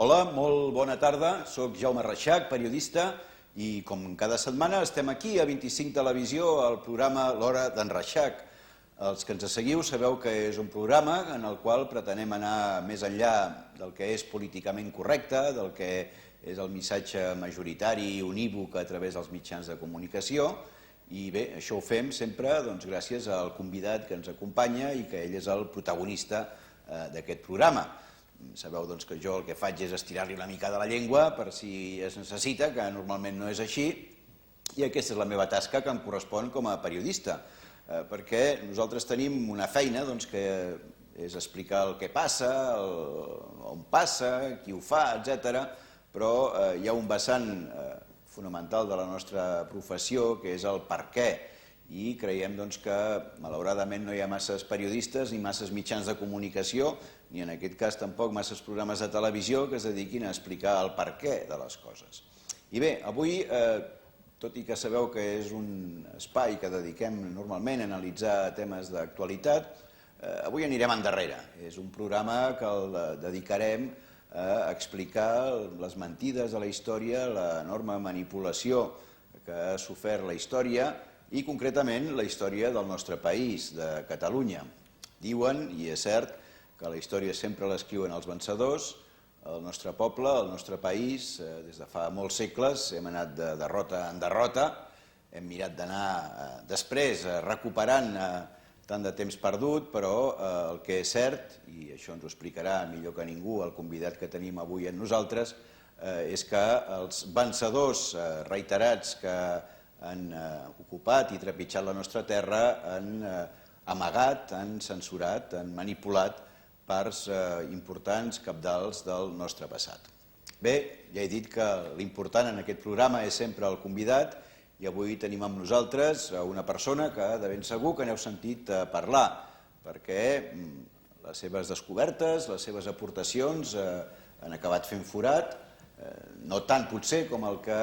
Hola, molt bona tarda. Soc Jaume Reixac, periodista, i com cada setmana estem aquí a 25 Televisió, al programa L'Hora d'en Reixac. Els que ens seguiu sabeu que és un programa en el qual pretenem anar més enllà del que és políticament correcte, del que és el missatge majoritari i unívoc a través dels mitjans de comunicació, i bé, això ho fem sempre gràcies al convidat que ens acompanya i que ell és el protagonista d'aquest programa. Sabeu que jo el que faig és estirar-li una mica de la llengua per si es necessita, que normalment no és així, i aquesta és la meva tasca que em correspon com a periodista, perquè nosaltres tenim una feina que és explicar el que passa, on passa, qui ho fa, etc. Però hi ha un vessant fonamental de la nostra professió, que és el per què, i creiem que malauradament no hi ha masses periodistes ni masses mitjans de comunicació, ni en aquest cas tampoc masses programes de televisió que es dediquin a explicar el per què de les coses. I bé, avui, tot i que sabeu que és un espai que dediquem normalment a analitzar temes d'actualitat, avui anirem endarrere. És un programa que el dedicarem a explicar les mentides de la història, l'enorme manipulació que ha sofert la història i concretament la història del nostre país, de Catalunya. Diuen, i és cert, que la història sempre l'escriuen els vencedors. El nostre poble, el nostre país, des de fa molts segles hem anat de derrota en derrota, hem mirat d'anar després recuperant tant de temps perdut, però el que és cert, i això ens ho explicarà millor que ningú el convidat que tenim avui amb nosaltres, és que els vencedors reiterats que han ocupat i trepitjat la nostra terra han amagat, han censurat, han manipulat parts importants, cabdals del nostre passat. Bé, ja he dit que l'important en aquest programa és sempre el convidat i avui tenim amb nosaltres una persona que de ben segur que n'heu sentit parlar, perquè les seves descobertes, les seves aportacions han acabat fent forat, no tant potser com el que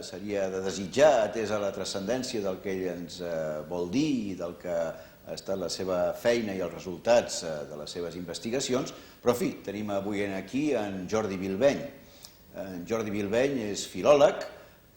seria de desitjar atesa la transcendència del que ell ens vol dir i del que ha estat la seva feina i els resultats de les seves investigacions, però en fi, tenim avui aquí en Jordi Bilbeny. En Jordi Bilbeny és filòleg,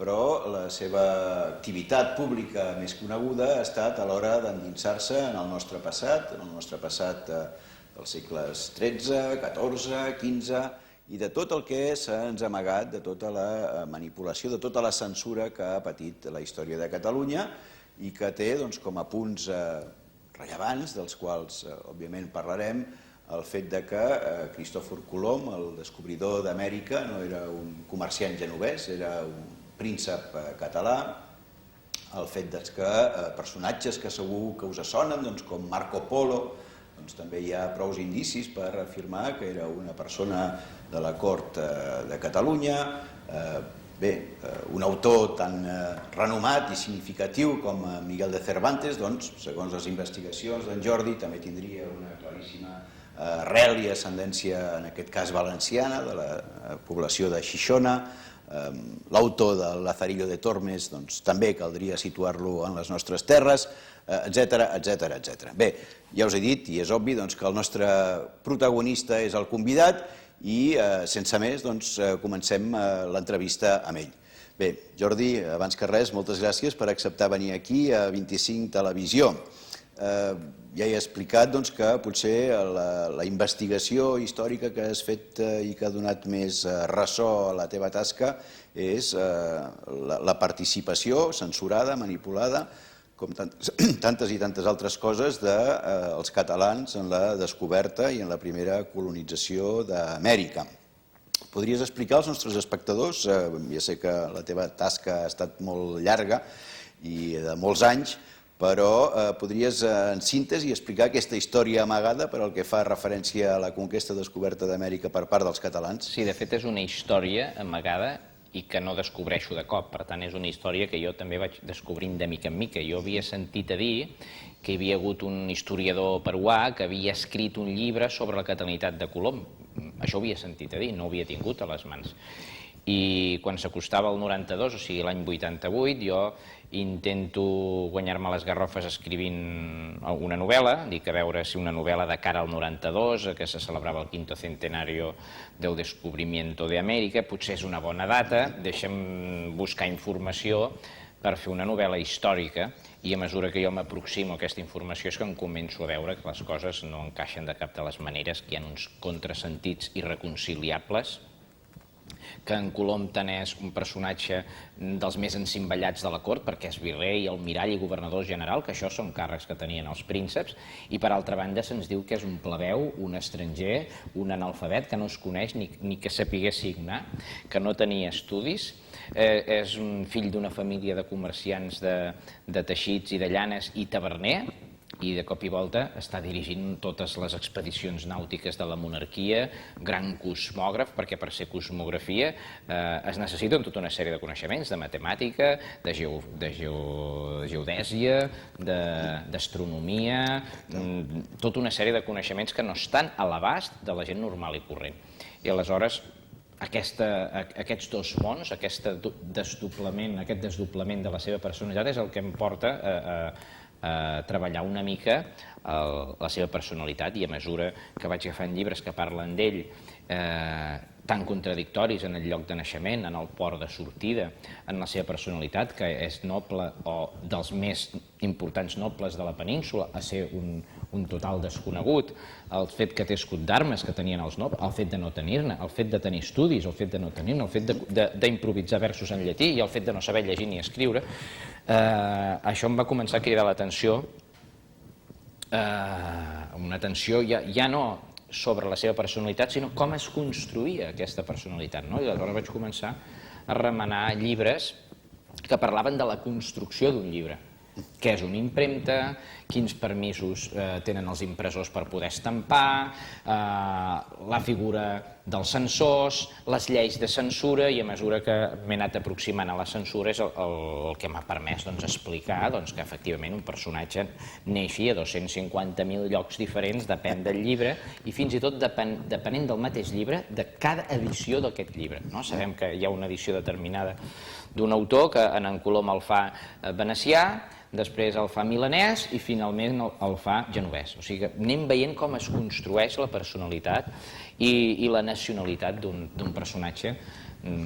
però la seva activitat pública més coneguda ha estat a l'hora d'endinsar-se en el nostre passat dels segles XIII, XIV, XV, i de tot el que se'ns ha amagat, de tota la manipulació, de tota la censura que ha patit la història de Catalunya i que té com a punts rellevants, dels quals òbviament parlarem, el fet que Cristòfor Colom, el descobridor d'Amèrica, no era un comerciant genovès, era un príncep català, el fet que personatges que segur que us sonen, com Marco Polo, també hi ha prou indicis per afirmar que era una persona de la cort de Catalunya. Bé, un autor tan renomat i significatiu com Miguel de Cervantes, segons les investigacions d'en Jordi, també tindria una claríssima arrel i ascendència, en aquest cas valenciana, de la població de Xixona. L'autor del Lazarillo de Tormes també caldria situar-lo en les nostres terres, etc. Bé, ja us he dit, i és obvi, que el nostre protagonista és el convidat i, sense més, comencem l'entrevista amb ell. Bé, Jordi, abans que res, moltes gràcies per acceptar venir aquí a 25 Televisió. Ja he explicat que potser la investigació històrica que has fet i que ha donat més ressò a la teva tasca és la participació censurada, manipulada, com tantes i tantes altres coses dels catalans en la descoberta i en la primera colonització d'Amèrica. Podries explicar als nostres espectadors, ja sé que la teva tasca ha estat molt llarga i de molts anys, però podries, en síntesi, explicar aquesta història amagada per al que fa referència a la conquesta descoberta d'Amèrica per part dels catalans? Sí, de fet és una història amagada i que no descobreixo de cop. Per tant, és una història que jo també vaig descobrint de mica en mica. Jo havia sentit a dir que hi havia hagut un historiador peruà que havia escrit un llibre sobre la catalanitat de Colom. Això ho havia sentit a dir, no ho havia tingut a les mans. I quan s'acostava el 92, o sigui l'any 88, jo intento guanyar-me les garrofes escrivint una novel·la, dic a veure si una novel·la de cara al 92, que se celebrava el quinto centenario del descubrimiento de Amèrica, potser és una bona data, deixa'm buscar informació per fer una novel·la històrica, i a mesura que jo m'aproximo a aquesta informació és que em començo a veure que les coses no encaixen de cap de les maneres, que hi ha uns contrasentits irreconciliables, que en Colom tant és un personatge dels més encimbellats de la cort, perquè és virrei, almirall i governador general, que això són càrrecs que tenien els prínceps, i per altra banda se'ns diu que és un plebeu, un estranger, un analfabet, que no es coneix ni que sapigués signar, que no tenia estudis, és un fill d'una família de comerciants de teixits i de llanes i taverner, i de cop i volta està dirigint totes les expedicions nàutiques de la monarquia, gran cosmògraf, perquè per ser cosmografia es necessiten tota una sèrie de coneixements, de matemàtica, de geodèsia, d'astronomia, tota una sèrie de coneixements que no estan a l'abast de la gent normal i corrent. I aleshores aquests dos mons, aquest desdoblament de la seva personalitat és el que em porta a treballar una mica la seva personalitat, i a mesura que vaig agafant llibres que parlen d'ell, tan contradictoris en el lloc de naixement, en el port de sortida, en la seva personalitat, que és noble o dels més importants nobles de la península, a ser un total desconegut, el fet que té escut d'armes que tenien els nobles, el fet de no tenir-ne, el fet de tenir estudis, el fet de no tenir-ne, el fet d'improvisar versos en llatí i el fet de no saber llegir ni escriure, això em va començar a cridar l'atenció, una atenció ja no sobre la seva personalitat, sinó com es construïa aquesta personalitat. I aleshores vaig començar a remenar llibres que parlaven de la construcció d'un llibre. Què és una impremta, quins permisos tenen els impressors per poder estampar, la figura dels censors, les lleis de censura, i a mesura que m'he anat aproximant a la censura és el que m'ha permès explicar que efectivament un personatge neixi a 250.000 llocs diferents, depèn del llibre, i fins i tot depenent del mateix llibre, de cada edició d'aquest llibre. Sabem que hi ha una edició determinada d'un autor que en Colom el fa venecià, després el fa milanès i finalment el fa genovès. O sigui que anem veient com es construeix la personalitat i la nacionalitat d'un personatge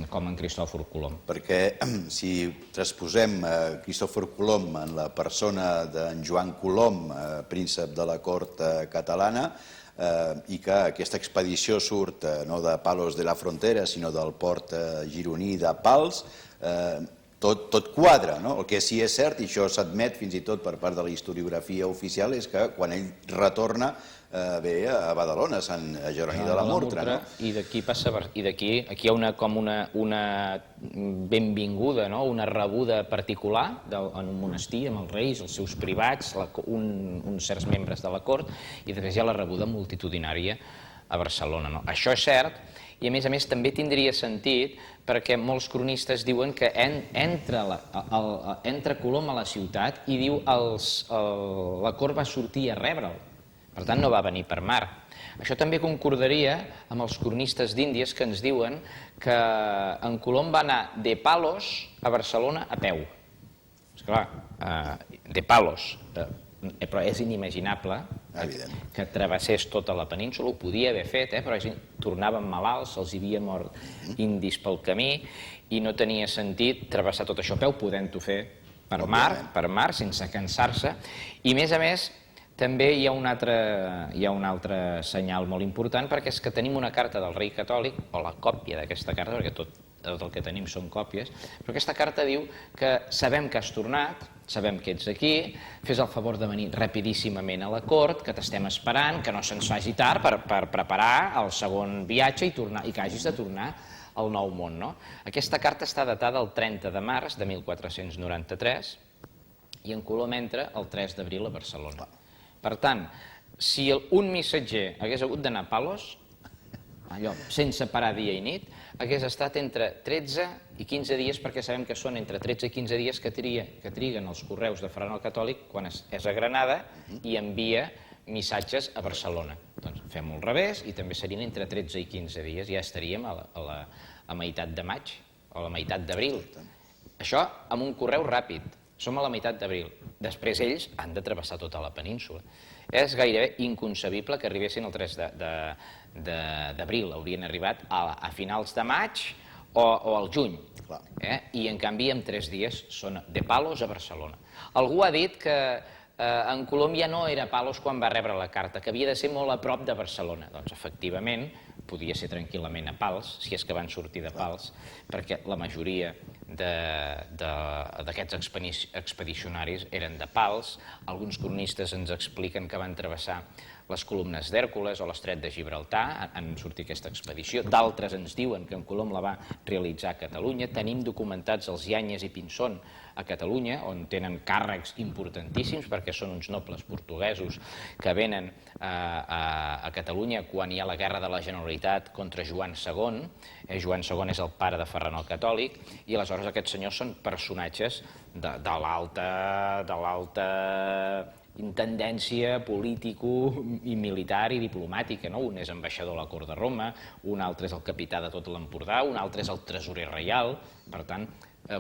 com en Cristòfor Colom. Perquè si transposem Cristòfor Colom en la persona d'en Joan Colom, príncep de la cort catalana, i que aquesta expedició surt no de Palos de la Frontera, sinó del port gironí de Pals, tot quadra. El que sí és cert, i això s'admet fins i tot per part de la historiografia oficial, és que quan ell retorna ve a Badalona, a Sant Jeroni de la Murtra. I d'aquí hi ha com una benvinguda, una rebuda particular en un monestir amb els reis, els seus privats, uns certs membres de la cort, i després hi ha la rebuda multitudinària a Barcelona. Això és cert, i a més també tindria sentit perquè molts cronistes diuen que entra Colom a la ciutat i diu la cort va sortir a rebre'l, per tant no va venir per mar. Això també concordaria amb els cronistes d'Índies que ens diuen que en Colom va anar de Palos a Barcelona a peu. Esclar, de Palos, però és inimaginable que travessés tota la península, ho podia haver fet, però tornaven malalts, els hi havia mort indis pel camí i no tenia sentit travessar tot això a peu, podent-ho fer per mar, sense cansar-se. I a més, també hi ha un altre senyal molt important, perquè és que tenim una carta del rei catòlic, o la còpia d'aquesta carta, perquè tot el que tenim són còpies, però aquesta carta diu que sabem que has tornat, sabem que ets aquí, fes el favor de venir rapidíssimament a la cort, que t'estem esperant, que no se'ns faci tard per preparar el segon viatge i que hagis de tornar al Nou Món. Aquesta carta està datada el 30 de març de 1493 i en Colom entra el 3 d'abril a Barcelona. Per tant, si un missatger hagués hagut d'anar a Palos, allò, sense parar dia i nit, hagués estat entre 13 i 15 dies, perquè sabem que són entre 13 i 15 dies que triguen els correus de Ferran el Catòlic quan és a Granada i envia missatges a Barcelona. Doncs fem-ho al revés, i també serien entre 13 i 15 dies, ja estaríem a meitat de maig o a la meitat d'abril. Això amb un correu ràpid, som a la meitat d'abril. Després ells han de travessar tota la península. És gairebé inconcebible que arribessin el 3 d'abril, haurien arribat a finals de maig o al juny. I en canvi en 3 dies són de Palos a Barcelona. Algú ha dit que en Colom ja no era Palos quan va rebre la carta, que havia de ser molt a prop de Barcelona. Doncs efectivament podia ser tranquil·lament a Pals, si és que van sortir de Pals, perquè la majoria d'aquests expedicionaris eren de Pals. Alguns cronistes ens expliquen que van travessar les columnes d'Hèrcules o l'estret de Gibraltar, han sortit aquesta expedició. D'altres ens diuen que en Colom la va realitzar a Catalunya. Tenim documentats els Yáñez i Pinzón a Catalunya, on tenen càrrecs importantíssims, perquè són uns nobles portuguesos que venen a Catalunya quan hi ha la guerra de la Generalitat contra Joan II. Joan II és el pare de Ferran el Catòlic, i aleshores aquests senyors són personatges de l'alta intendència político i militar i diplomàtica. Un és ambaixador a la cort de Roma, un altre és el capità de tot l'Empordà, un altre és el tresorer reial. Per tant,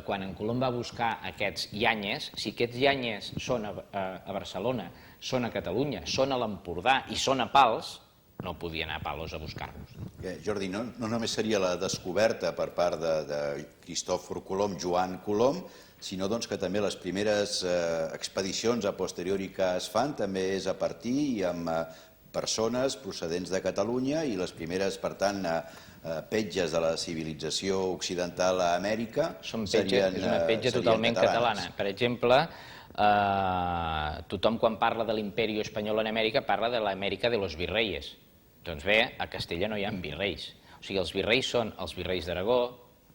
quan en Colom va buscar aquests Yáñez, si aquests Yáñez són a Barcelona, són a Catalunya, són a l'Empordà i són a Pals, no podia anar a Palos a buscar-los. Jordi, no només seria la descoberta per part de Cristòfor Colom, Joan Colom, sinó que també les primeres expedicions a posteriori que es fan també és a partir i amb persones procedents de Catalunya, i les primeres, per tant, petges de la civilització occidental a Amèrica serien és una petja totalment catalana. Per exemple, tothom quan parla de l'imperi espanyol en Amèrica parla de l'Amèrica de los virreyes. Doncs bé, a Castella no hi ha virreis. O sigui, els virreis són els virreis d'Aragó,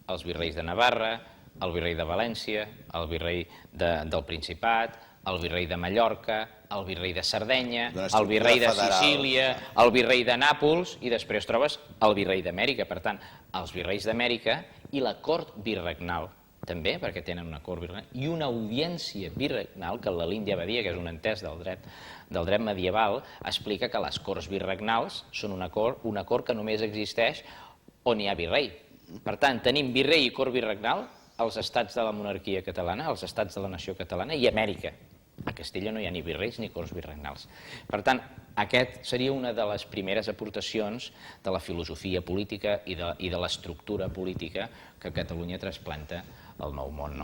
els virreis de Navarra, el virrei de València, el virrei del Principat, el virrei de Mallorca, el virrei de Sardenya, el virrei de Sicília, el virrei de Nàpols, i després trobes el virrei d'Amèrica. Per tant, els virreis d'Amèrica i la cort virregnal, també, perquè tenen una cort virregnal, i una audiència virregnal, que la Líndia Badia, que és un entès del dret medieval, explica que les corts virregnals són una cort que només existeix on hi ha virrei. Per tant, tenim virrei i cort virregnal als estats de la monarquia catalana, als estats de la nació catalana i Amèrica. A Castella no hi ha ni virreis ni corts virregnals. Per tant, aquest seria una de les primeres aportacions de la filosofia política i de l'estructura política que Catalunya trasplanta al Nou Món.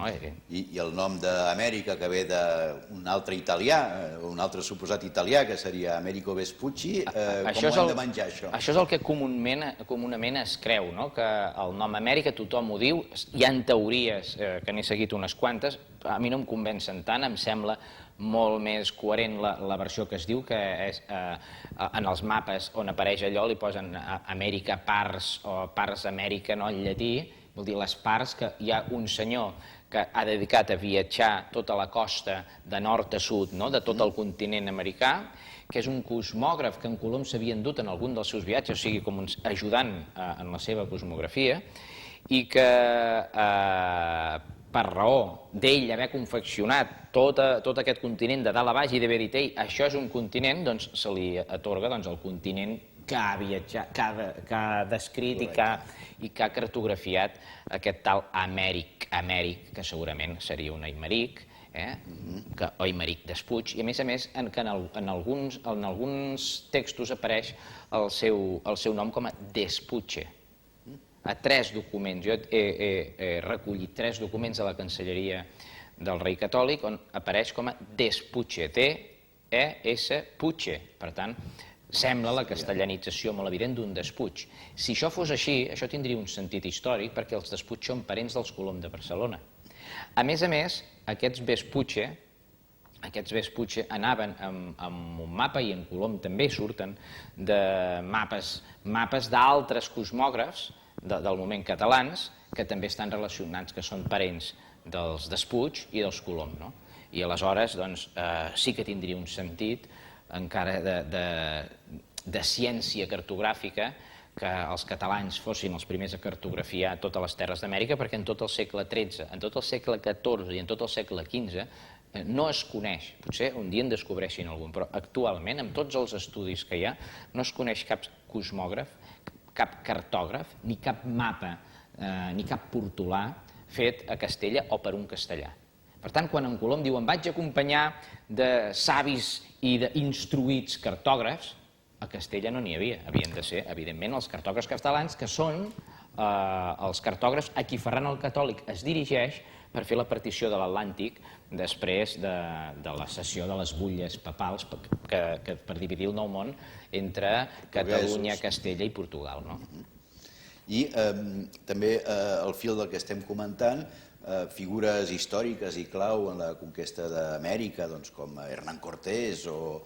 I el nom d'Amèrica, que ve d'un altre italià, un altre suposat italià, que seria Americo Vespucci, com ho hem de menjar, això? Això és el que comunament es creu, que el nom Amèrica tothom ho diu. Hi ha teories que n'he seguit unes quantes, a mi no em convencen tant, em sembla molt més coherent la versió que es diu, que és en els mapes on apareix allò li posen Amèrica Pars o Pars Amèrica en llatí, vol dir les parts, que hi ha un senyor que ha dedicat a viatjar tota la costa de nord a sud, de tot el continent americà, que és un cosmògraf que en Colom s'havia endut en algun dels seus viatges, o sigui, com ajudant en la seva cosmografia, i que per raó d'ell haver confeccionat tot aquest continent de dalt a baix i d'haver dit, ei, això és un continent, doncs se li atorga el continent que ha viatjat, que ha descrit i que ha cartografiat aquest tal Amèric, que segurament seria un Aimeric, o Aimeric Despuig, i a més, en alguns textos apareix el seu nom com a Despuche. A 3 documents, jo he recollit 3 documents de la Cancelleria del Rei Catòlic on apareix com a Despuche, D-E-S Puche. Per tant, sembla la castellanització molt evident d'un Despuig. Si això fos així, això tindria un sentit històric, perquè els Despuig són parents dels Colom de Barcelona. A més, aquests Vespuche anaven amb un mapa, i en Colom també surten de mapes d'altres cosmògrafs del moment catalans, que també estan relacionats, que són parents dels Despuig i dels Colom. I aleshores sí que tindria un sentit encara de ciència cartogràfica que els catalans fossin els primers a cartografiar totes les terres d'Amèrica, perquè en tot el segle XIII, en tot el segle XIV i en tot el segle XV no es coneix, potser un dia en descobreixin algun, però actualment, amb tots els estudis que hi ha, no es coneix cap cosmògraf, cap cartògraf, ni cap mapa, ni cap portolà fet a Castella o per un castellà. Per tant, quan en Colom diu em vaig acompanyar de savis i d'instruïts cartògrafs, a Castella no n'hi havia. Havien de ser, evidentment, els cartògrafs catalans, que són els cartògrafs a qui Ferran el Catòlic es dirigeix per fer la partició de l'Atlàntic després de la cessió de les butlles papals per dividir el Nou Món entre Catalunya, Castella i Portugal. I també al fil del que estem comentant, figures històriques i clau en la conquesta d'Amèrica, com Hernán Cortés o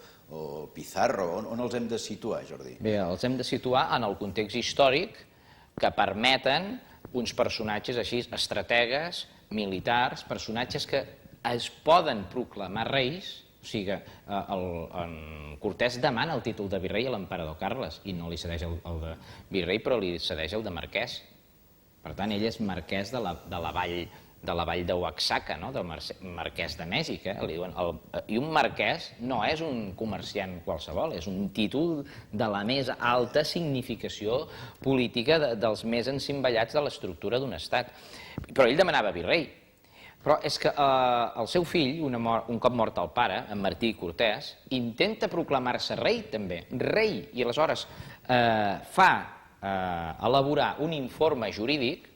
Pizarro, on els hem de situar, Jordi? Bé, els hem de situar en el context històric que permeten uns personatges així, estrategues, militars, personatges que es poden proclamar reis, o sigui, Cortés demana el títol de virrei a l'emperador Carles i no li cedeix el de virrei, però li cedeix el de marquès. Per tant, ell és marquès de la vall d'Oaxaca, del marquès de Mèxic. I un marquès no és un comerciant qualsevol, és un títol de la més alta significació política dels més encimbellats de l'estructura d'un estat. Però ell demanava virrei. Però és que el seu fill, un cop mort el pare, en Martí Cortés, intenta proclamar-se rei també, rei, i aleshores fa elaborar un informe jurídic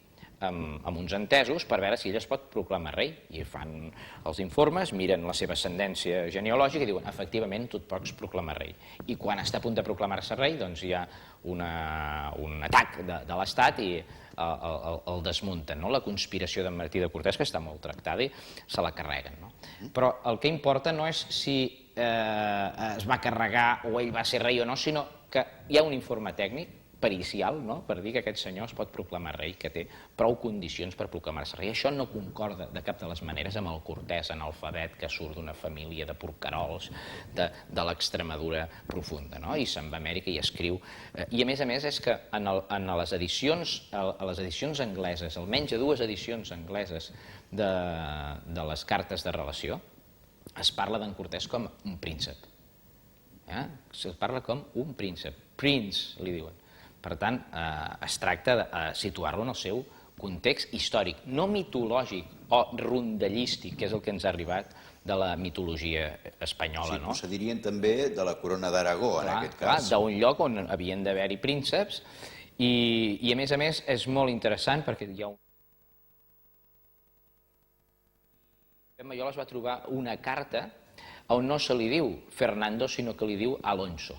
amb uns entesos per veure si ell es pot proclamar rei. I fan els informes, miren la seva ascendència genealògica i diuen, efectivament, tu et pots proclamar rei. I quan està a punt de proclamar-se rei, doncs hi ha un atac de l'Estat i el desmunten. La conspiració d'en Martí de Cortés, que està molt tractada, i se la carreguen. Però el que importa no és si es va carregar o ell va ser rei o no, sinó que hi ha un informe tècnic pericial per dir que aquest senyor es pot proclamar rei, que té prou condicions per proclamar-se rei. Això no concorda de cap de les maneres amb el Cortés analfabet que surt d'una família de porquerols de l'extremadura profunda, i se'n va a Amèrica i escriu. I a més és que en les edicions angleses, almenys a 2 edicions angleses de les cartes de relació, es parla d'en Cortés com un príncep. Es parla com un príncep. Prince, li diuen. Per tant, es tracta de situar-lo en el seu context històric, no mitològic o rondellístic, que és el que ens ha arribat de la mitologia espanyola. Sí, procedirien també de la corona d'Aragó, en aquest cas. D'un lloc on havien d'haver-hi prínceps i, a més, és molt interessant perquè hi ha un... Mayola es va trobar una carta on no se li diu Fernando, sinó que li diu Alonso.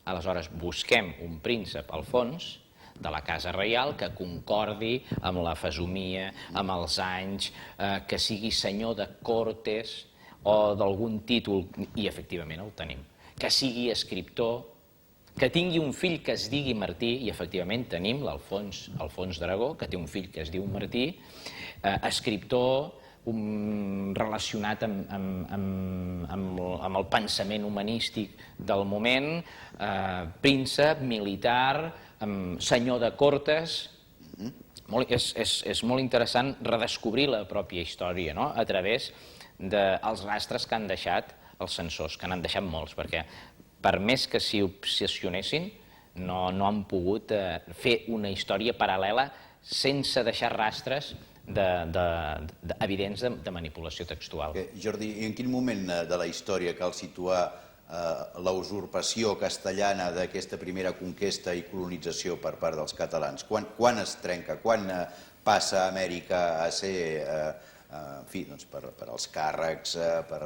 Aleshores, busquem un príncep, Alfons, de la Casa Reial, que concordi amb la fesomia, amb els anys, que sigui senyor de Cortes o d'algun títol, i efectivament el tenim. Que sigui escriptor, que tingui un fill que es digui Martí, i efectivament tenim l'Alfons d'Aragó, que té un fill que es diu Martí, escriptor, relacionat amb el pensament humanístic del moment, príncep, militar, senyor de Cortes. És molt interessant redescobrir la pròpia història a través dels rastres que han deixat els censors, que n'han deixat molts, perquè per més que s'hi obsessionessin, no han pogut fer una història paral·lela sense deixar rastres evidents de manipulació textual. Jordi, en quin moment de la història cal situar la usurpació castellana d'aquesta primera conquesta i colonització per part dels catalans? Quan es trenca? Quan passa Amèrica a ser, en fi, per als càrrecs, per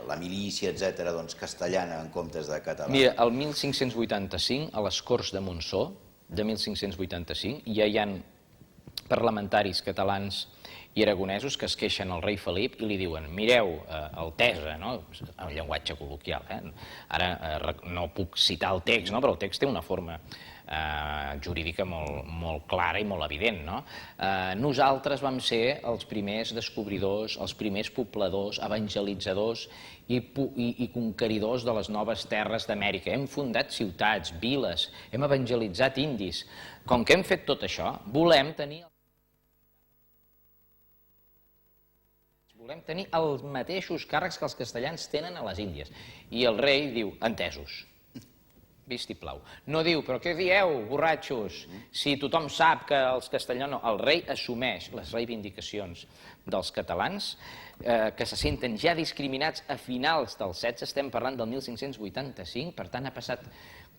la milícia, etc., castellana en comptes de catalana? Mira, el 1585, a les Corts de Montsó, de 1585, ja hi ha parlamentaris catalans i aragonesos que es queixen al rei Felip i li diuen, mireu, Altesa, en llenguatge col·loquial, ara no puc citar el text, però el text té una forma jurídica molt clara i molt evident. Nosaltres vam ser els primers descobridors, els primers pobladors, evangelitzadors i conqueridors de les noves terres d'Amèrica. Hem fundat ciutats, viles, hem evangelitzat indis. Com que hem fet tot això, volem tenir volem tenir els mateixos càrrecs que els castellans tenen a les Índies. I el rei diu, entesos. Vist i plau. No diu, però què dieu, borratxos? Si tothom sap que els castellans... No, el rei assumeix les reivindicacions dels catalans que se senten ja discriminats a finals del 16, estem parlant del 1585, per tant ha passat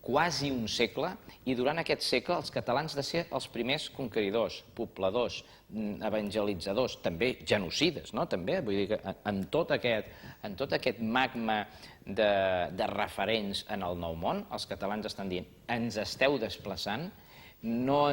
quasi un segle, i durant aquest segle els catalans de ser els primers conqueridors, pobladors, evangelitzadors, també genocides, no? També, vull dir que en tot aquest magma de referents en el Nou Món, els catalans estan dient, ens esteu desplaçant, no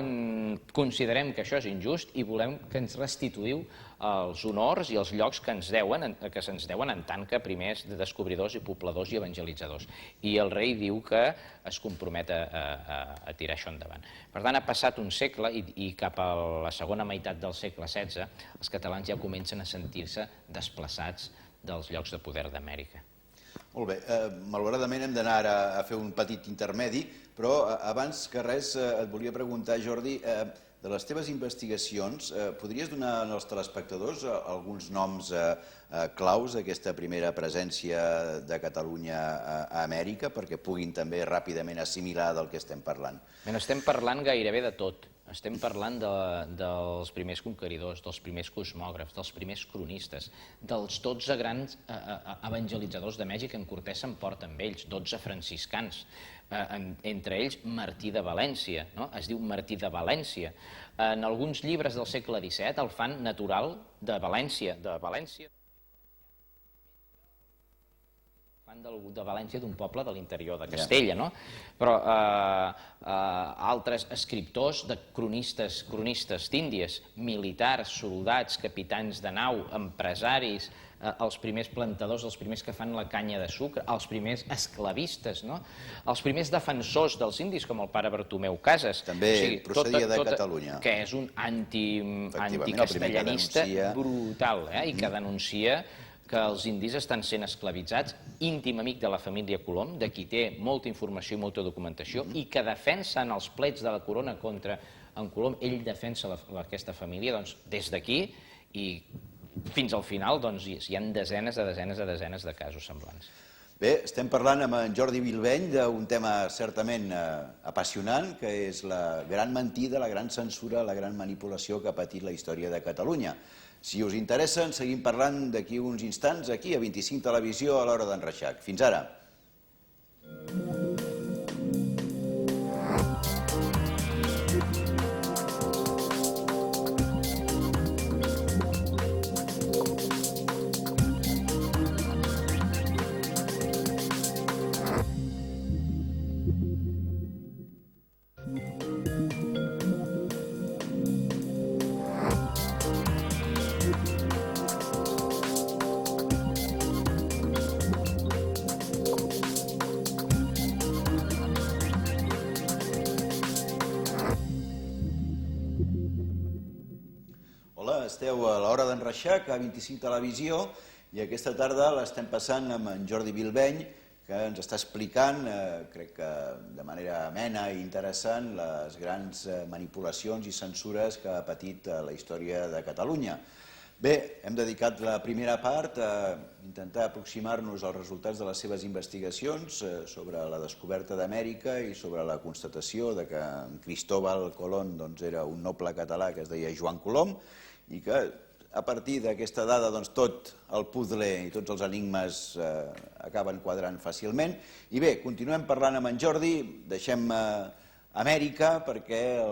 considerem que això és injust i volem que ens restituïu els honors i els llocs que se'ns deuen en tant que primers descobridors i pobladors i evangelitzadors. I el rei diu que es compromet a tirar això endavant. Per tant, ha passat un segle i cap a la segona meitat del segle XVI els catalans ja comencen a sentir-se desplaçats dels llocs de poder d'Amèrica. Molt bé, malauradament hem d'anar a fer un petit intermedi, però abans que res et volia preguntar, Jordi, de les teves investigacions, podries donar als telespectadors alguns noms claus d'aquesta primera presència de Catalunya a Amèrica, perquè puguin també ràpidament assimilar del que estem parlant? Estem parlant gairebé de tot. Estem parlant dels primers conqueridors, dels primers cosmògrafs, dels primers cronistes, dels 12 grans evangelitzadors de Mèxic en Cortés s'emporta amb ells, 12 franciscans, entre ells Martí de València, es diu Martí de València. En alguns llibres del segle XVII el fan natural de València, de València, d'un poble de l'interior de Castella, no? Però altres escriptors, cronistes d'Índies, militars, soldats, capitans de nau, empresaris, els primers plantadors, els primers que fan la canya de sucre, els primers esclavistes, no? Els primers defensors dels indis, com el pare Bartomeu Casas. També procedia de Catalunya. Que és un anticastellanista brutal, i que denuncia que els indis estan sent esclavitzats, íntim amic de la família Colom, de qui té molta informació i molta documentació, i que defensa en els plets de la corona contra en Colom, ell defensa aquesta família des d'aquí i fins al final hi ha desenes de casos semblants. Bé, estem parlant amb en Jordi Bilbeny d'un tema certament apassionant, que és la gran mentida, la gran censura, la gran manipulació que ha patit la història de Catalunya. Si us interessa, en seguim parlant d'aquí uns instants, aquí a 25 Televisió, a l'Hora d'en Reixac. Fins ara. Esteu a l'Hora d'en Reixac, a 25 Televisió, i aquesta tarda l'estem passant amb en Jordi Bilbeny, que ens està explicant, crec que de manera amena i interessant, les grans manipulacions i censures que ha patit la història de Catalunya. Bé, hem dedicat la primera part a intentar aproximar-nos als resultats de les seves investigacions sobre la descoberta d'Amèrica i sobre la constatació que Cristóbal Colón era un noble català que es deia Joan Colom, i que a partir d'aquesta dada tot el puzzle i tots els enigmes acaben quadrant fàcilment. I bé, continuem parlant amb en Jordi, deixem Amèrica perquè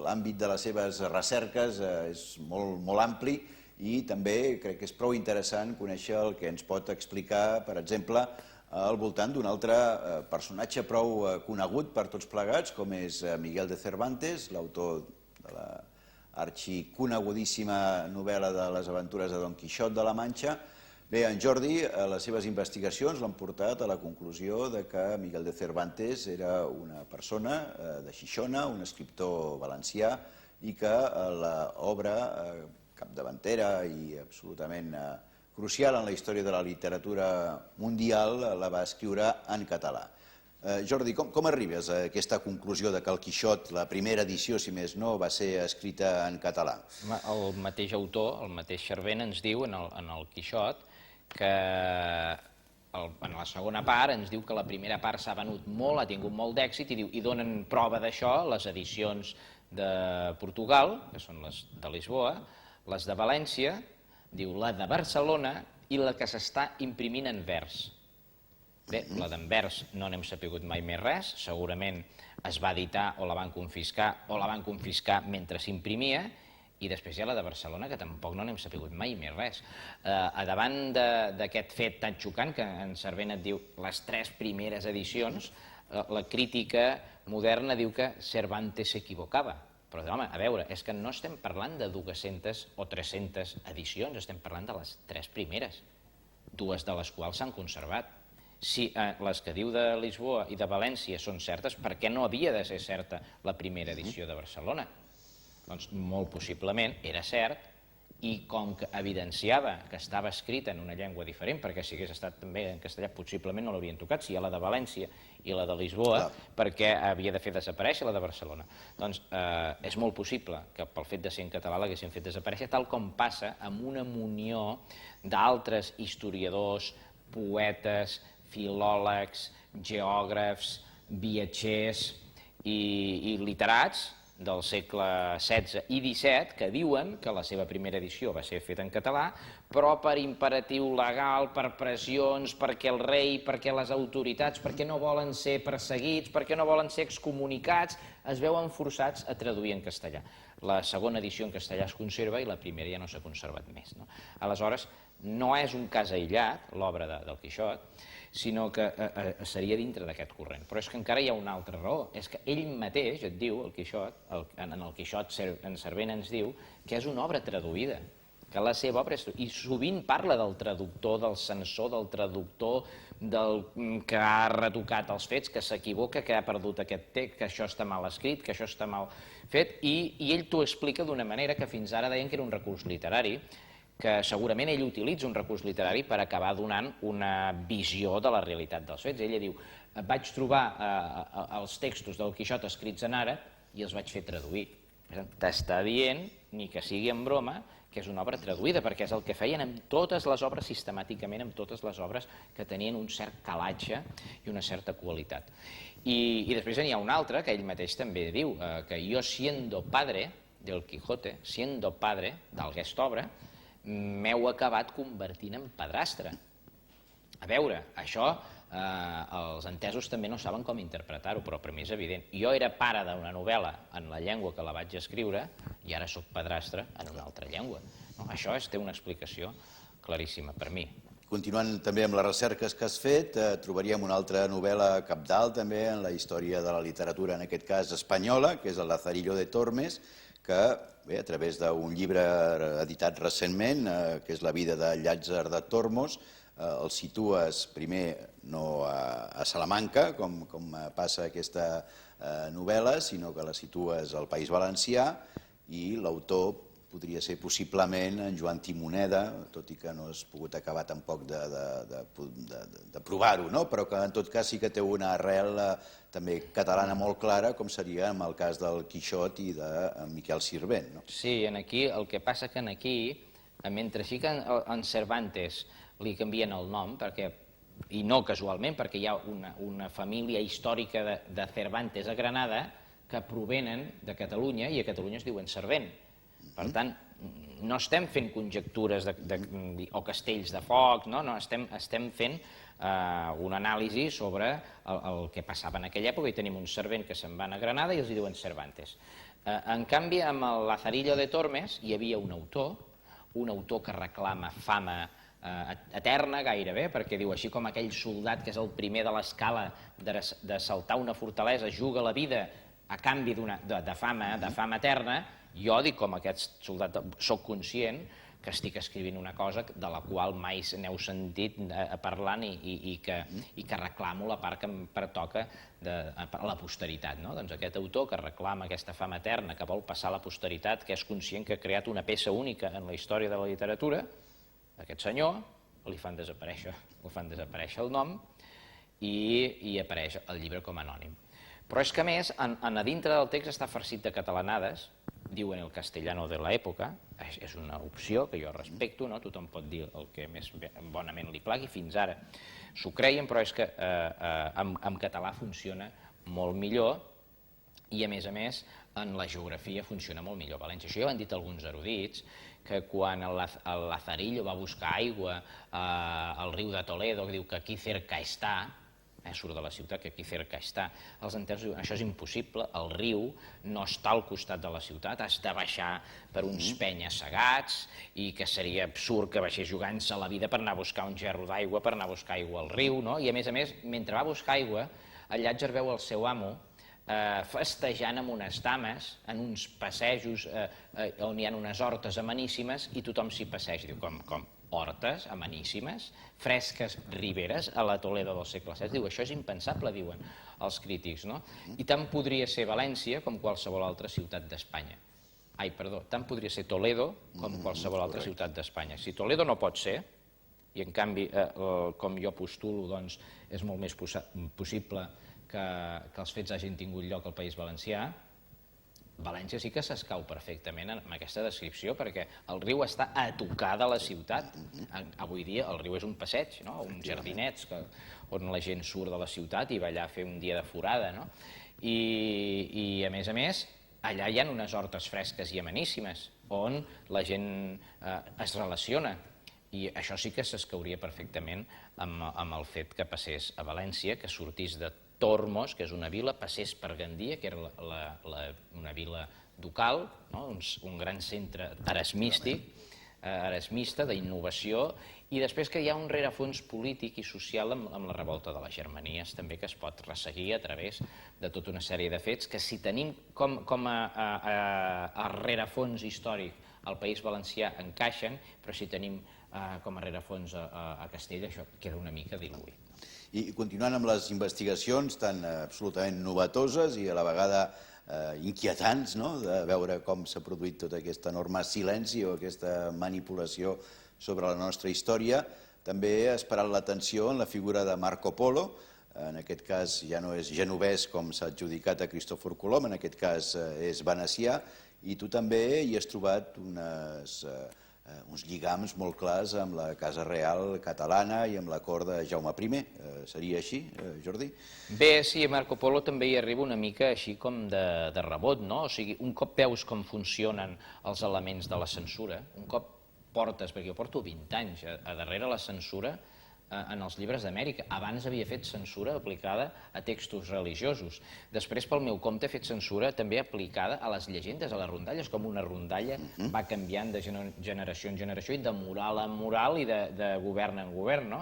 l'àmbit de les seves recerques és molt ampli i també crec que és prou interessant conèixer el que ens pot explicar, per exemple, al voltant d'un altre personatge prou conegut per tots plegats, com és Miguel de Cervantes, l'autor de la arxiconegudíssima novel·la de les aventures de Don Quixot de la Manxa. Bé, en Jordi, les seves investigacions l'han portat a la conclusió que Miguel de Cervantes era una persona de Xixona, un escriptor valencià, i que l'obra capdavantera i absolutament crucial en la història de la literatura mundial la va escriure en català. Jordi, com arribes a aquesta conclusió de que el Quixot, la primera edició, si més no, va ser escrita en català? El mateix autor, el mateix Servent, ens diu en el Quixot que en la segona part ens diu que la primera part s'ha venut molt, ha tingut molt d'èxit, i donen prova d'això les edicions de Portugal, que són les de Lisboa, les de València, diu la de Barcelona i la que s'està imprimint en vers. Bé, la d'Anvers no n'hem sapigut mai més res, segurament es va editar o la van confiscar mentre s'imprimia, i després hi ha la de Barcelona, que tampoc no n'hem sapigut mai més res. A davant d'aquest fet tan xocant, que en Servent et diu les 3 primeres edicions, la crítica moderna diu que Cervantes s'equivocava. Però, home, a veure, és que no estem parlant de 200 o 300 edicions, estem parlant de les 3 primeres, 2 de les quals s'han conservat. Si les que diu de Lisboa i de València són certes, per què no havia de ser certa la primera edició de Barcelona? Doncs molt possiblement era cert, i com que evidenciava que estava escrita en una llengua diferent, perquè si hagués estat també en castellà possiblement no l'havien tocat, si hi ha la de València i la de Lisboa, perquè havia de fer desaparèixer la de Barcelona. Doncs és molt possible que pel fet de ser en català l'haguessin fet desaparèixer, tal com passa amb una munió d'altres historiadors, poetes, filòlegs, geògrafs, viatgers i literats del segle XVI i XVII que diuen que la seva primera edició va ser feta en català, però per imperatiu legal, per pressions, perquè el rei, perquè les autoritats, perquè no volen ser perseguits, perquè no volen ser excomunicats, es veuen forçats a traduir en castellà. La segona edició en castellà es conserva i la primera ja no s'ha conservat més. Aleshores, no és un cas aïllat, l'obra del Quixot, sinó que seria dintre d'aquest corrent. Però és que encara hi ha una altra raó, és que ell mateix et diu, el Quixot, en el Quixot en Servent ens diu que és una obra traduïda, que la seva obra és... I sovint parla del traductor, del censor, del traductor, del que ha retocat els fets, que s'equivoca, que ha perdut aquest text, que això està mal escrit, que això està mal fet, i ell t'ho explica d'una manera que fins ara deien que era un recurs literari, que segurament ell utilitza un recurs literari per acabar donant una visió de la realitat dels fets. Ella diu, vaig trobar els textos del Quixot escrits en àrab i els vaig fer traduir. T'està dient, ni que sigui en broma, que és una obra traduïda, perquè és el que feien amb totes les obres, sistemàticament amb totes les obres que tenien un cert calatge i una certa qualitat. I després n'hi ha un altre, que ell mateix també diu, que jo siendo padre del Quijote, siendo padre d'aquesta obra, m'heu acabat convertint en padrastre. A veure, això els entesos també no saben com interpretar-ho, però per mi és evident. Jo era pare d'una novel·la en la llengua que la vaig escriure i ara sóc padrastre en una altra llengua. Això té una explicació claríssima per mi. Continuant també amb les recerques que has fet, trobaríem una altra novel·la cabdal també en la història de la literatura, en aquest cas espanyola, que és el Lazarillo de Tormes, que a través d'un llibre editat recentment, que és La vida de Llàtzer de Tormos, el situes primer no a Salamanca, com passa aquesta novel·la, sinó que la situes al País Valencià, i l'autor podria ser possiblement en Joan Timoneda, tot i que no has pogut acabar tampoc de provar-ho, però que en tot cas sí que té una arrel també catalana molt clara, com seria en el cas del Quixot i de Miquel Sirvent. Sí, aquí el que passa que aquí, mentre sí que en Cervantes li canvien el nom, i no casualment, perquè hi ha una família històrica de Cervantes a Granada que provenen de Catalunya i a Catalunya es diuen Servent. Per tant, no estem fent conjectures o castells de foc, no, estem fent una anàlisi sobre el que passava en aquella època i tenim un servent que se'n van a Granada i els diuen Cervantes. En canvi, amb el Lazarillo de Tormes hi havia un autor que reclama fama eterna gairebé, perquè diu, així com aquell soldat que és el primer de l'escala de saltar una fortalesa, juga la vida a canvi de fama eterna, jo, dic, com aquest soldat, soc conscient que estic escrivint una cosa de la qual mai n'heu sentit parlant i que reclamo la part que em pertoca a la posteritat. Doncs aquest autor que reclama aquesta fama eterna, que vol passar a la posteritat, que és conscient que ha creat una peça única en la història de la literatura, aquest senyor li fan desaparèixer el nom i apareix el llibre com a anònim. Però és que a més, a dintre del text està farcit de catalanades, diuen el castellano de l'època, és una opció que jo respecto, no? Tothom pot dir el que més bonament li plagui, fins ara s'ho creien, però és que en català funciona molt millor i a més en la geografia funciona molt millor València. Això ja ho han dit alguns erudits, que quan el Lazarillo va buscar aigua al riu de Toledo, que diu que aquí cerca està, surt de la ciutat, que aquí cerca està, els enterrs diuen això és impossible, el riu no està al costat de la ciutat, has de baixar per uns penya-segats i que seria absurd que baixés jugant-se la vida per anar a buscar un gerro d'aigua, per anar a buscar aigua al riu, no? I a més, mentre va a buscar aigua, el Llàtzer veu el seu amo festejant amb unes dames en uns passejos on hi ha unes hortes ameníssimes i tothom s'hi passeja. Diu, com? Hortes ameníssimes, fresques riberes a la Toledo del segle XVI. Diu, això és impensable, diuen els crítics, no? I tant podria ser València com qualsevol altra ciutat d'Espanya. Tant podria ser Toledo com qualsevol altra ciutat d'Espanya. Si Toledo no pot ser, i en canvi, com jo postulo, doncs és molt més possible que els fets hagin tingut lloc al País Valencià, València sí que s'escau perfectament en aquesta descripció, perquè el riu està a tocar de la ciutat. Avui dia el riu és un passeig, uns jardinets on la gent surt de la ciutat i va allà a fer un dia de forada. I a més, allà hi ha unes hortes fresques i ameníssimes, on la gent es relaciona. I això sí que s'escauria perfectament amb el fet que passés a València, que sortís de Tormos, que és una vila, passés per Gandia, que era una vila ducal, un gran centre erasmista, d'innovació, i després que hi ha un rerefons polític i social amb la revolta de les Germanies, també, que es pot resseguir a través de tota una sèrie de fets que, si tenim com a rerefons històric al País Valencià, encaixen, però si tenim com a rerefons a Castella, això queda una mica diluït. I continuant amb les investigacions tan absolutament novetoses i a la vegada inquietants, de veure com s'ha produït tot aquest enorme silenci o aquesta manipulació sobre la nostra història, també ha esperat l'atenció en la figura de Marco Polo. En aquest cas ja no és genovès com s'ha adjudicat a Cristòfor Colom, en aquest cas és venecià, i tu també hi has trobat uns lligams molt clars amb la Casa Real catalana i amb la cort de Jaume I. Seria així, Jordi? Bé, sí, Marco Polo també hi arriba una mica així com de rebot, no? O sigui, un cop veus com funcionen els elements de la censura, un cop portes, perquè jo porto 20 anys a darrere la censura en els llibres d'Amèrica. Abans havia fet censura aplicada a textos religiosos. Després, pel meu compte, he fet censura també aplicada a les llegendes, a les rondalles, com una rondalla va canviant de generació en generació i de moral en moral i de govern en govern, no?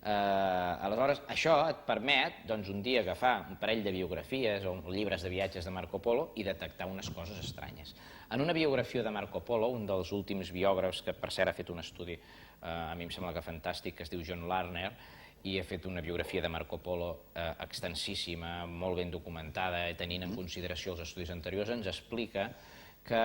Aleshores, això et permet un dia agafar un parell de biografies o llibres de viatges de Marco Polo i detectar unes coses estranyes. En una biografia de Marco Polo, un dels últims biògrafs, que per cert ha fet un estudi, a mi em sembla que fantàstic, que es diu John Lerner, i ha fet una biografia de Marco Polo extensíssima, molt ben documentada, tenint en consideració els estudis anteriors, ens explica que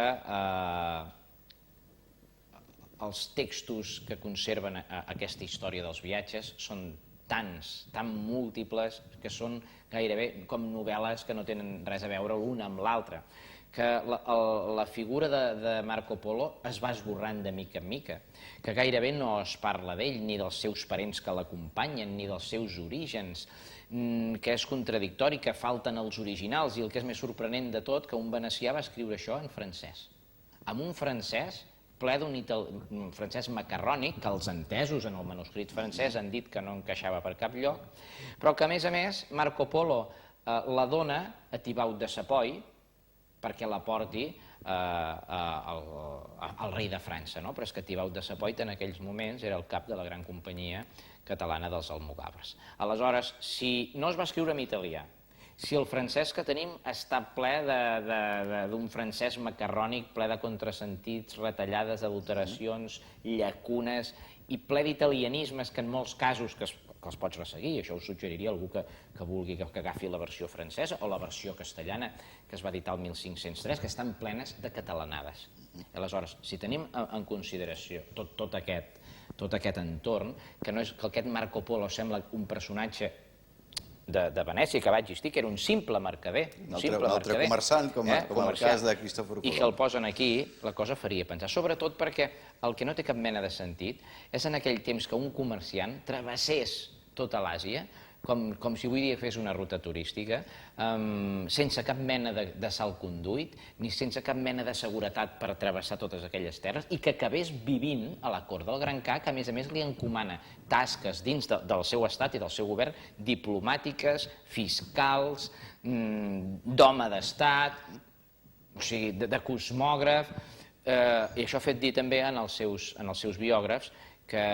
els textos que conserven aquesta història dels viatges són tants, tan múltiples, que són gairebé com novel·les que no tenen res a veure l'una amb l'altra, que la figura de Marco Polo es va esborrant de mica en mica, que gairebé no es parla d'ell, ni dels seus parents que l'acompanyen, ni dels seus orígens, que és contradictori, que falten els originals, i el que és més sorprenent de tot, que un venecià va escriure això en francès, amb un francès ple d'un francès macarrònic, que els entesos en el manuscrit francès han dit que no encaixava per cap lloc, però que, a més, Marco Polo la dona a Thibaut de Savoy perquè la porti al rei de França, no? Però és que Thibaut de Savoy en aquells moments era el cap de la gran companyia catalana dels almogàvers. Aleshores, si no es va escriure en italià, si el francès que tenim està ple d'un francès macarrònic, ple de contrasentits, retallades, adulteracions, llacunes i ple d'italianismes que en molts casos, que els pots resseguir, això ho suggeriria algú que vulgui que agafi la versió francesa o la versió castellana, que es va editar el 1503, que estan plenes de catalanades. Aleshores, si tenim en consideració tot aquest entorn, que aquest Marco Polo sembla un personatge de Venècia que va existir, que era un simple mercader. Un altre comerçant, com el cas de Cristòfor Colom. I que el posen aquí, la cosa faria pensar. Sobretot perquè el que no té cap mena de sentit és en aquell temps que un comerciant travessés tota l'Àsia, com si avui dia fes una ruta turística, sense cap mena de salconduit, ni sense cap mena de seguretat per travessar totes aquelles terres, i que acabés vivint a la cort del Gran Ca, que a més li encomana tasques dins del seu estat i del seu govern, diplomàtiques, fiscals, d'home d'estat, o sigui, de cosmògraf, i això ha fet dir també en els seus biògrafs que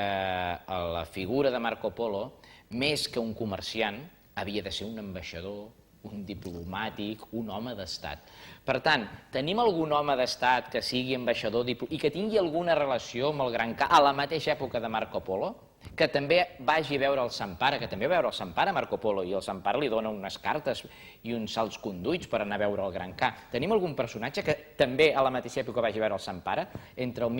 la figura de Marco Polo, més que un comerciant, havia de ser un ambaixador, un diplomàtic, un home d'estat. Per tant, tenim algun home d'estat que sigui ambaixador i que tingui alguna relació amb el Gran Ca a la mateixa època de Marco Polo, que també vagi a veure el Sant Pare, que també va veure el Sant Pare Marco Polo, i el Sant Pare li dona unes cartes i uns salconduits per anar a veure el Gran Ca. Tenim algun personatge que també a la mateixa època vagi a veure el Sant Pare, entre el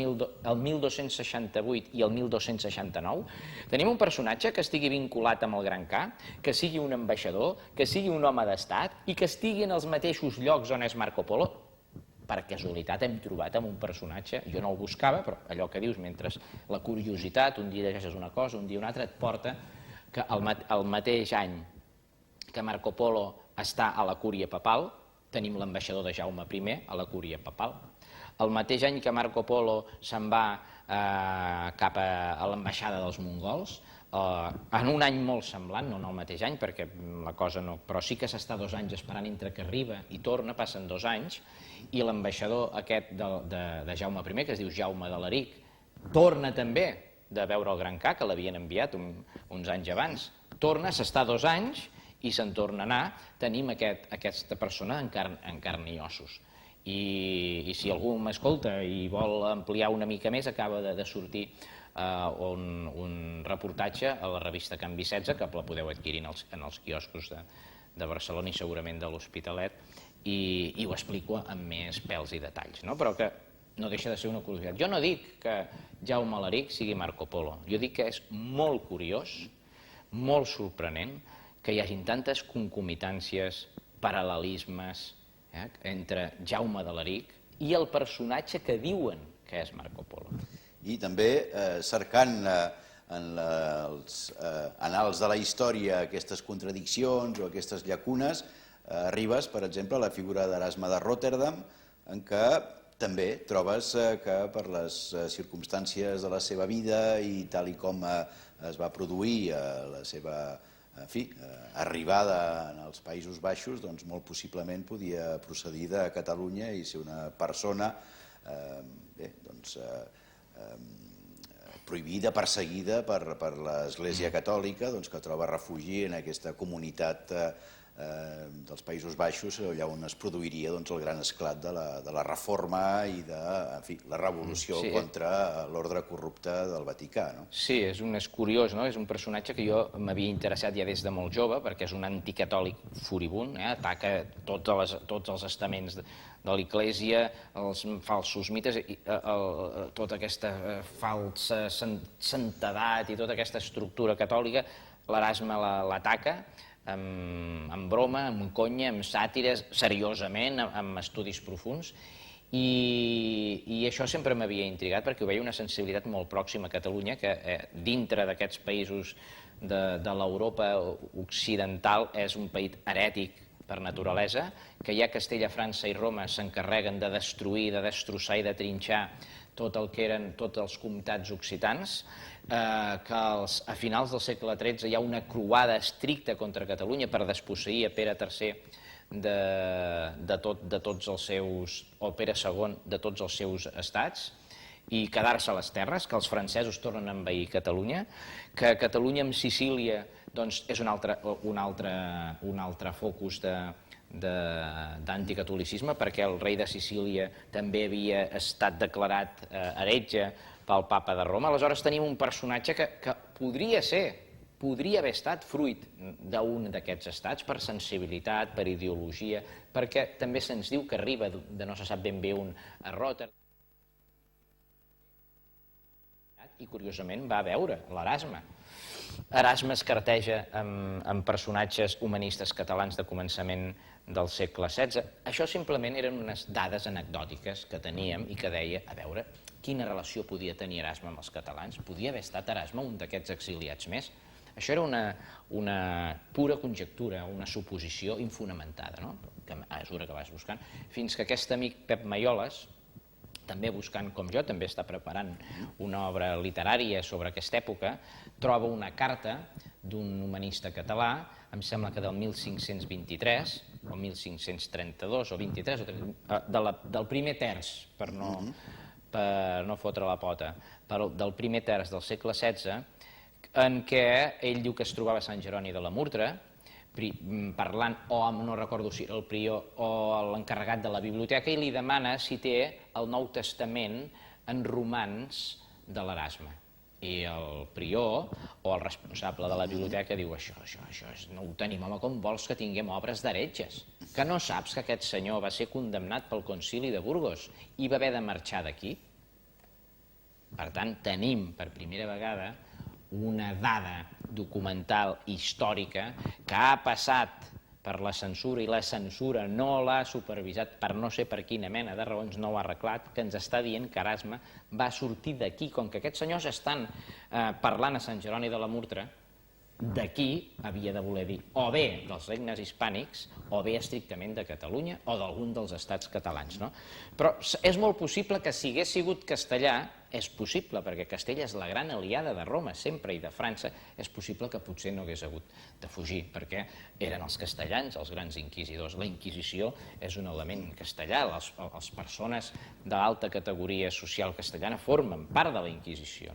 1268 i el 1269? Tenim un personatge que estigui vinculat amb el Gran Ca, que sigui un ambaixador, que sigui un home d'estat i que estigui en els mateixos llocs on és Marco Polo? Per casualitat hem trobat amb un personatge, jo no el buscava, però allò que dius, mentre la curiositat, un dia llegeixes una cosa, un dia una altra, et porta que el mateix any que Marco Polo està a la cúria papal, tenim l'ambaixador de Jaume I a la cúria papal. El mateix any que Marco Polo se'n va cap a l'ambaixada dels mongols, en un any molt semblant, no en el mateix any, perquè la cosa no... Però sí que s'està 2 anys esperant entre que arriba i torna, passen 2 anys, i l'ambaixador aquest de Jaume I, que es diu Jaume d'Alaric, torna també de veure el Gran Ca, que l'havien enviat uns anys abans. Torna, s'està 2 anys i se'n torna a anar. Tenim aquesta persona en carn i ossos. I si algú m'escolta i vol ampliar una mica més, acaba de sortir un reportatge a la revista Canvi 16, que la podeu adquirir en els quioscos de Barcelona i segurament de l'Hospitalet, i ho explico amb més pèls i detalls, però que no deixa de ser una curiositat. Jo no dic que Jaume Alaric sigui Marco Polo, jo dic que és molt curiós, molt sorprenent, que hi hagin tantes concomitàncies, paral·lelismes entre Jaume d'Alaric i el personatge que diuen que és Marco Polo. I també cercant en els anals de la història aquestes contradiccions o aquestes llacunes, arribes, per exemple, a la figura d'Erasme de Rotterdam, en què també trobes que per les circumstàncies de la seva vida i tal i com es va produir la seva arribada als Països Baixos, doncs molt possiblement podia procedir de Catalunya i ser una persona prohibida, perseguida per l'Església Catòlica, que troba refugi en aquesta comunitat dels Països Baixos, allà on es produiria el gran esclat de la reforma i de la revolució contra l'ordre corrupte del Vaticà. Sí, és curiós, és un personatge que jo m'havia interessat ja des de molt jove, perquè és un anticatòlic furibund, ataca tots els estaments de l'Església, els falsos mites, tota aquesta falsa santedat i tota aquesta estructura catòlica, l'Erasme l'ataca, amb broma, amb conya, amb sàtires, seriosament, amb estudis profunds, i això sempre m'havia intrigat perquè ho veia una sensibilitat molt pròxima a Catalunya, que dintre d'aquests països de l'Europa occidental és un país herètic per naturalesa, que ja Castella, França i Roma s'encarreguen de destruir, de destrossar i de trinxar tot el que eren tots els comtats occitans, que a finals del segle XIII hi ha una croada estricta contra Catalunya per desposseir a Pere III de tots els seus, o Pere II de tots els seus estats, i quedar-se a les terres, que els francesos tornen a envair Catalunya, que Catalunya amb Sicília és un altre focus d'anticatolicisme, perquè el rei de Sicília també havia estat declarat heretge pel papa de Roma. Aleshores tenim un personatge que podria haver estat fruit d'un d'aquests estats per sensibilitat, per ideologia, perquè també se'ns diu que arriba de no se sap ben bé on a Rotterdam, i curiosament va veure l'Erasme. Erasme es carteja amb personatges humanistes catalans de començament del segle XVI. Això simplement eren unes dades anecdòtiques que teníem i que deia, a veure, quina relació podia tenir Erasme amb els catalans? Podia haver estat Erasme un d'aquests exiliats més? Això era una pura conjectura, una suposició infonamentada, no? Que a mesura que vas buscant, fins que aquest amic Pep Maioles, també buscant com jo, també està preparant una obra literària sobre aquesta època, troba una carta d'un humanista català, em sembla que del 1523, o 1532, o 23, del primer terç, per no fotre la pota, del primer terç del segle XVI, en què ell diu que es trobava a Sant Jeroni de la Murtra, parlant, o no recordo si era el prior o l'encarregat de la biblioteca, i li demana si té el Nou Testament en romans de l'Erasme. I el prior, o el responsable de la biblioteca, diu això no ho tenim, home, com vols que tinguem obres d'heretges? Que no saps que aquest senyor va ser condemnat pel concili de Burgos i va haver de marxar d'aquí? Per tant, tenim per primera vegada una dada documental històrica que ha passat per la censura i la censura no l'ha supervisat per no sé per quina mena de raons, no ho ha arreglat, que ens està dient que Erasme va sortir d'aquí. Com que aquests senyors estan parlant a Sant Jeroni de la Murtra, d'aquí havia de voler dir o bé dels regnes hispànics o bé estrictament de Catalunya o d'algun dels estats catalans. Però és molt possible que si hagués sigut castellà, és possible, perquè Castella és la gran aliada de Roma sempre i de França, és possible que potser no hagués hagut de fugir, perquè eren els castellans els grans inquisidors. La Inquisició és un element castellà, les persones d'alta categoria social castellana formen part de la Inquisició.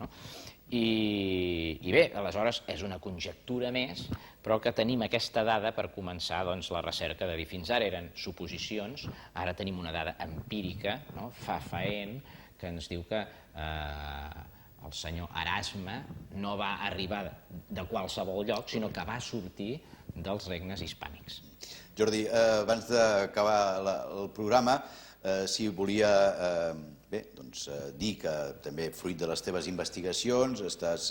I bé, aleshores és una conjectura més, però que tenim aquesta dada per començar la recerca de dir fins ara eren suposicions, ara tenim una dada empírica, fefaent, que ens diu que el senyor Erasme no va arribar de qualsevol lloc, sinó que va sortir dels regnes hispànics. Jordi, abans d'acabar el programa, si volia dir que també fruit de les teves investigacions estàs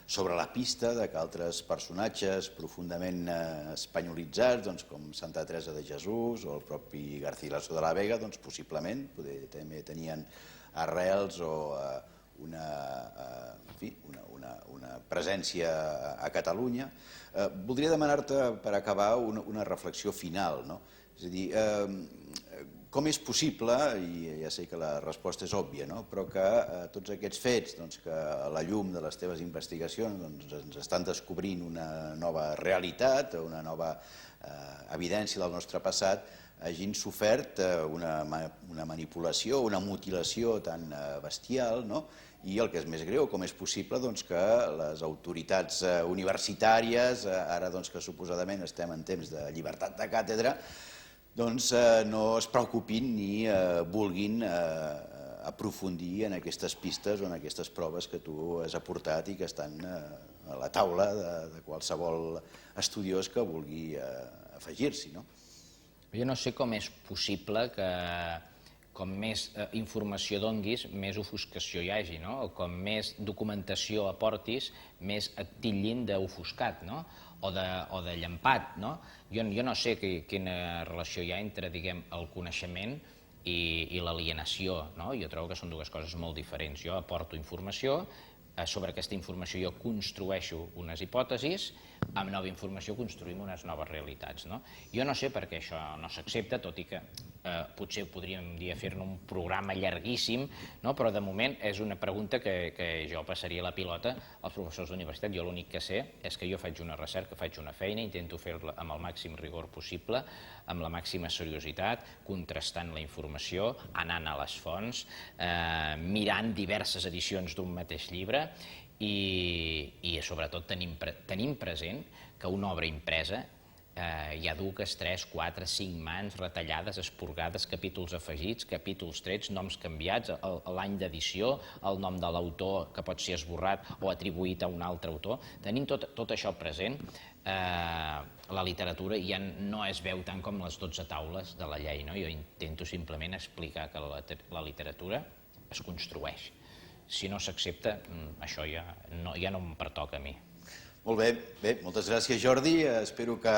sobre la pista de que altres personatges profundament espanyolitzats, com Santa Teresa de Jesús o el propi Garcilaso de la Vega, possiblement també tenien arrels o una presència a Catalunya. Voldria demanar-te, per acabar, una reflexió final. És a dir, com és possible, i ja sé que la resposta és òbvia, però que tots aquests fets que a la llum de les teves investigacions ens estan descobrint una nova realitat, una nova evidència del nostre passat, hagin sofert una manipulació, una mutilació tan bestial, i el que és més greu, com és possible que les autoritats universitàries, ara que suposadament estem en temps de llibertat de càtedra, no es preocupin ni vulguin aprofundir en aquestes pistes o en aquestes proves que tu has aportat i que estan a la taula de qualsevol estudiós que vulgui afegir-s'hi. Jo no sé com és possible que com més informació donguis, més ofuscació hi hagi, o com més documentació aportis, més et titllin d'ofuscat o de llampat. Jo no sé quina relació hi ha entre, el coneixement i l'alienació. Jo trobo que són dues coses molt diferents. Jo aporto informació, sobre aquesta informació jo construeixo unes hipòtesis, amb nova informació construïm unes noves realitats. Jo no sé per què això no s'accepta, tot i que potser podríem dir fer-ne un programa llarguíssim, però de moment és una pregunta que jo passaria la pilota als professors d'universitat. Jo l'únic que sé és que jo faig una recerca, faig una feina, intento fer-la amb el màxim rigor possible, amb la màxima seriositat, contrastant la informació, anant a les fonts, mirant diverses edicions d'un mateix llibre i sobretot tenim present que una obra impresa hi ha dues, 3, 4, 5 mans retallades, esporgades, capítols afegits, capítols trets, noms canviats, l'any d'edició, el nom de l'autor que pot ser esborrat o atribuït a un altre autor. Tenim tot això present. La literatura ja no es veu tant com les 12 taules de la llei. Jo intento simplement explicar que la literatura es construeix. Si no s'accepta, això ja no em pertoca a mi. Molt bé, moltes gràcies, Jordi. Espero que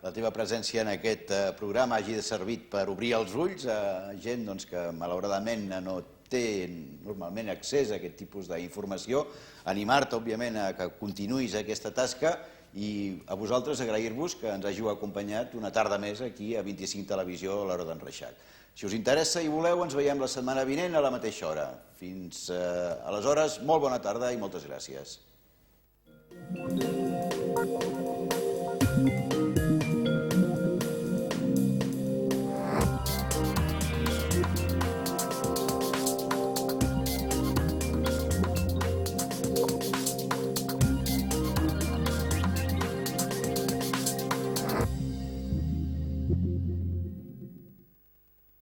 la teva presència en aquest programa hagi servit per obrir els ulls a gent que malauradament no té normalment accés a aquest tipus d'informació. Animar-te, òbviament, a que continuïs aquesta tasca i a vosaltres agrair-vos que ens hàgiu acompanyat una tarda més aquí a 25 Televisió a l'Hora d'en Reixac. Si us interessa i voleu, ens veiem la setmana vinent a la mateixa hora. Fins aleshores, molt bona tarda i moltes gràcies.